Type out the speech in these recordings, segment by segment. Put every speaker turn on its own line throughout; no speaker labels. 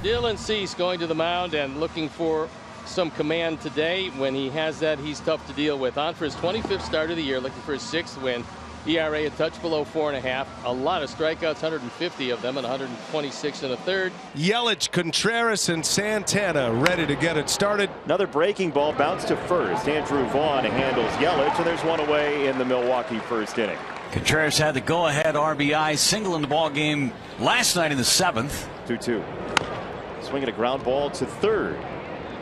Dylan Cease going to the mound and looking for some command today. When he has that, he's tough to deal with. On for his 25th start of the year, looking for his 6th win. ERA a touch below 4.5. A lot of strikeouts, 150 of them, and 126 and a third.
Yelich, Contreras, and Santana ready to get it started.
Another breaking ball bounced to first. Andrew Vaughn handles Yelich, and there's one away in the Milwaukee first inning.
Contreras had the go-ahead RBI single in the ball game last night in the 7th.
2-2. Swinging a ground ball to third.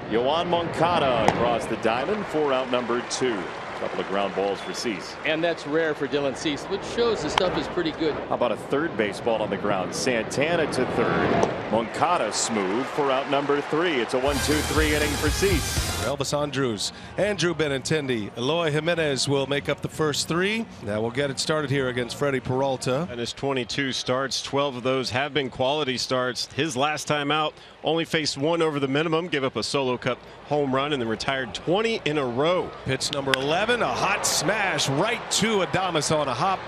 Yoan Moncada across the diamond for out number 2. Couple of ground balls for Cease.
And that's rare for Dylan Cease, which shows the stuff is pretty good.
How about a third base ball on the ground? Santana to third. Moncada smooth for out number 3. It's a 1-2-3 inning for Cease.
Elvis Andrus, Andrew Benintendi, Eloy Jimenez will make up the first 3. Now we'll get it started here against Freddie Peralta.
And his 22 starts, 12 of those have been quality starts. His last time out only faced 1 over the minimum, gave up a solo cup home run, and then retired 20 in a row.
Pitch number 11, a hot smash right to Adames on a hop.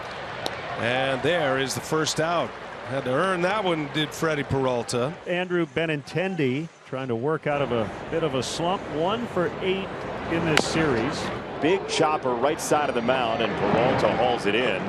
And there is the first out. Had to earn that one, did Freddie Peralta.
Andrew Benintendi trying to work out of a bit of a slump. 1 for 8 in this series.
Big chopper right side of the mound, and Peralta hauls it in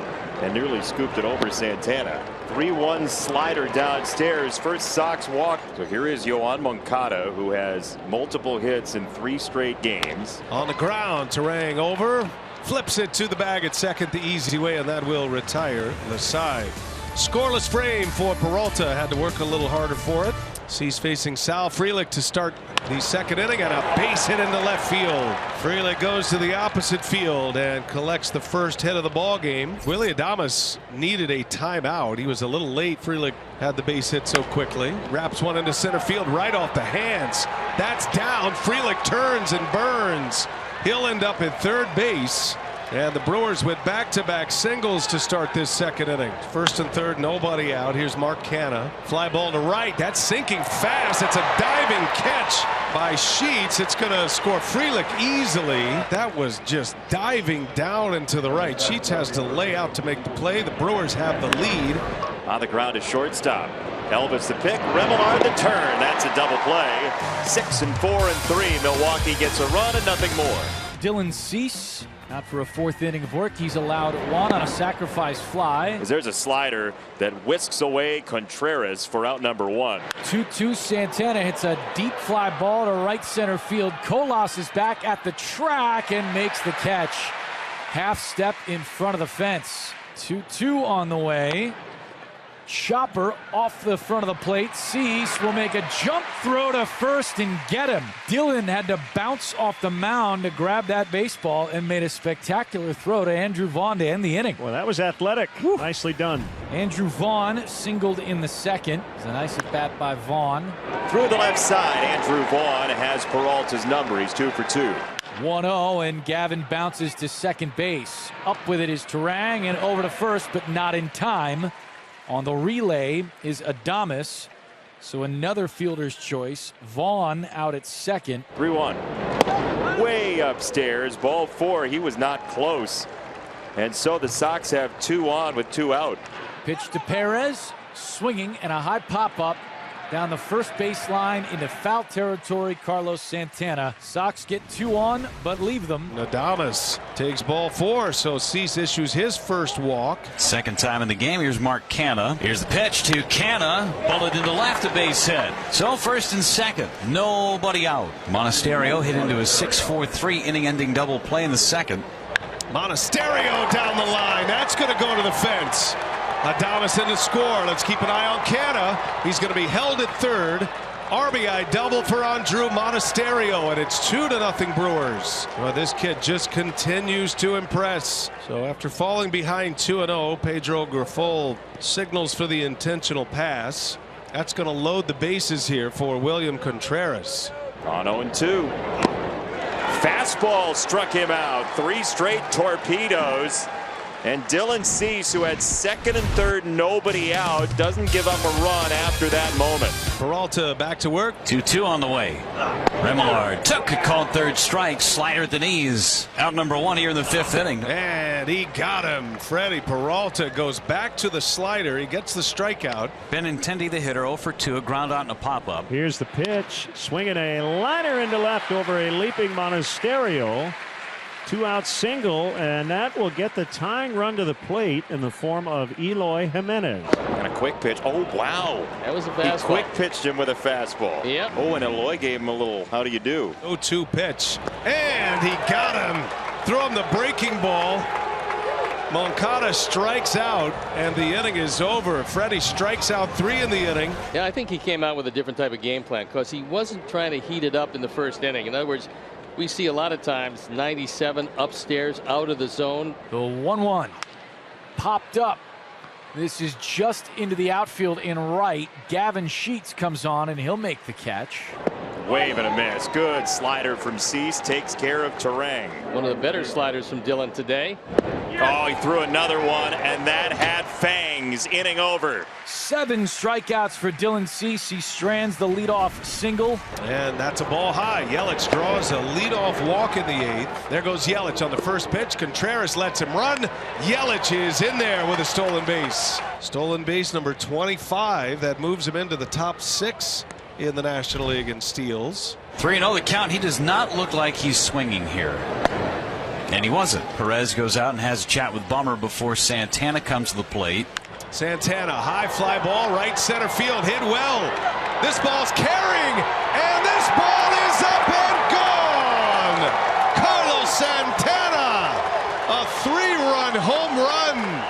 and nearly scooped it over Santana. 3-1 slider downstairs. First Sox walk. So here is Yoan Moncada, who has multiple hits in 3 straight games.
On the ground, Terang over, flips it to the bag at second the easy way, and that will retire the side. Scoreless frame for Peralta. Had to work a little harder for it. Cease facing Sal Frelick to start the second inning, and a base hit into left field. Frelick goes to the opposite field and collects the first hit of the ball game. Willy Adames needed a timeout. He was a little late. Frelick had the base hit so quickly. Wraps one into center field right off the hands. That's down. Frelick turns and burns. He'll end up at third base. And the Brewers with back-to-back singles to start this second inning. First and third, nobody out. Here's Mark Canha. Fly ball to right. That's sinking fast. It's a diving catch by Sheets. It's going to score Frelick easily. That was just diving down into the right. Sheets has to lay out to make the play. The Brewers have the lead.
On the ground is shortstop. Elvis the pick. Remillard the turn. That's a double play. 6 and 4 and 3. Milwaukee gets a run and nothing more.
Dylan Cease out for a 4th inning of work. He's allowed 1 on a sacrifice fly.
There's a slider that whisks away Contreras for out number 1.
2-2. Santana hits a deep fly ball to right center field. Colas is back at the track and makes the catch. Half step in front of the fence. 2-2 on the way. Chopper off the front of the plate. Cease will make a jump throw to first and get him. Dylan had to bounce off the mound to grab that baseball and made a spectacular throw to Andrew Vaughn to end the inning.
Well, that was athletic. Whew. Nicely done.
Andrew Vaughn singled in the second. It's a nice at bat by Vaughn.
Through the left side, Andrew Vaughn has Peralta's number. He's 2 for 2.
1-0, and Gavin bounces to second base. Up with it is Terang and over to first, but not in time. On the relay is Adames, so another fielder's choice. Vaughn out at second.
3-1. Way upstairs, ball 4. He was not close. And so the Sox have 2 on with 2 out.
Pitch to Perez, swinging, and a high pop-up down the first baseline into foul territory. Carlos Santana. Sox get 2 on, but leave them.
Adames takes ball 4, so Cease issues his first walk.
Second time in the game. Here's Mark Canha. Here's the pitch to Canha. Bullet into left, a base hit. So first and second, nobody out. Monasterio hit into a 6-4-3 inning-ending double play in the second.
Monasterio down the line. That's going to go to the fence. Adames in to score. Let's keep an eye on Canha. He's going to be held at third. RBI double for Andrew Monasterio, and it's 2-0 Brewers. Well, this kid just continues to impress. So after falling behind 2-0, Pedro Grifol signals for the intentional pass. That's going to load the bases here for William Contreras.
On 0-2. Fastball struck him out. 3 straight torpedoes. And Dylan Cease, who had second and third, nobody out, doesn't give up a run after that moment.
Peralta back to work.
2-2 on the way. Remillard took a called third strike. Slider at the knees. Out number 1 here in the 5th inning.
And he got him. Freddie Peralta goes back to the slider. He gets the strikeout.
Benintendi, the hitter, 0 for 2. A ground out and a pop-up.
Here's the pitch. Swinging a liner into left over a leaping Monasterio. 2-out single, and that will get the tying run to the plate in the form of Eloy Jimenez.
And a quick pitch. Oh, wow.
That was a
He
fastball.
quick pitched him with a fastball.
Yep.
Oh, and Eloy gave him a little, how do you do?
0-2 pitch. And he got him. Throw him the breaking ball. Moncada strikes out, and the inning is over. Freddie strikes out 3 in the inning.
Yeah, I think he came out with a different type of game plan because he wasn't trying to heat it up in the first inning. In other words, we see a lot of times 97 upstairs out of the zone.
The 1-1 popped up. This is just into the outfield in right. Gavin Sheets comes on and he'll make the catch.
Wave and a miss. Good slider from Cease. Takes care of Terang.
One of the better sliders from Dylan today.
Oh, he threw another one, and that had fangs. Inning over.
7 strikeouts for Dylan Cease. He strands the leadoff single.
And that's a ball high. Yelich draws a leadoff walk in the 8th. There goes Yelich on the first pitch. Contreras lets him run. Yelich is in there with a stolen base. Stolen base number 25. That moves him into the top 6 in the National League in steals.
3-0 the count. He does not look like he's swinging here. And he wasn't. Perez goes out and has a chat with Bummer before Santana comes to the plate.
Santana, high fly ball, right center field, hit well. This ball's carrying, and this ball is up and gone. Carlos Santana, a 3-run home run,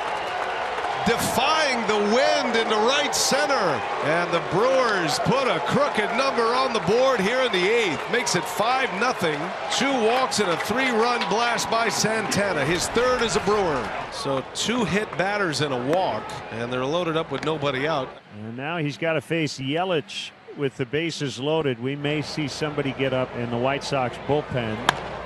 defying the wind into right center. And the Brewers put a crooked number on the board here in the 8th. Makes it 5-0. 2 walks and a 3-run blast by Santana. His 3rd as a Brewer. So 2 hit batters and a walk, and they're loaded up with nobody out.
And now he's got to face Yelich with the bases loaded. We may see somebody get up in the White Sox bullpen.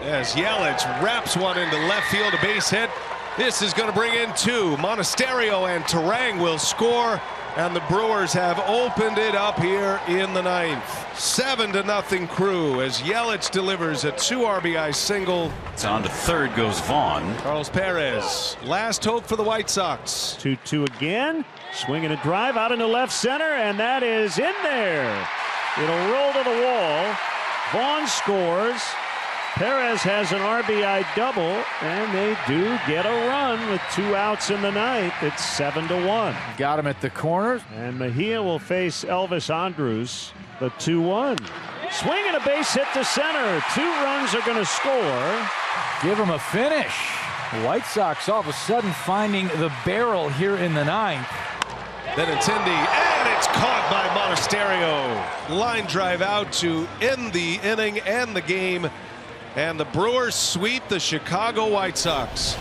As Yelich wraps one into left field, a base hit. This is going to bring in 2. Monasterio and Terang will score, and the Brewers have opened it up here in the 9th. 7-0 Crew as Yelich delivers a 2 RBI single.
It's on to 3rd goes Vaughn.
Carlos Perez, last hope for the White Sox.
2-2 again. Swinging a drive out into left center, and that is in there. It'll roll to the wall. Vaughn scores. Perez has an RBI double, and they do get a run with 2 outs in the 9th. It's 7-1.
Got him at the corners.
And Mejia will face Elvis Andrus, the 2-1. Swinging a base hit to center. 2 runs are going to score.
Give him a finish. White Sox all of a sudden finding the barrel here in the 9th.
Benintendi, and it's caught by Monasterio. Line drive out to end the inning and the game. And the Brewers sweep the Chicago White Sox.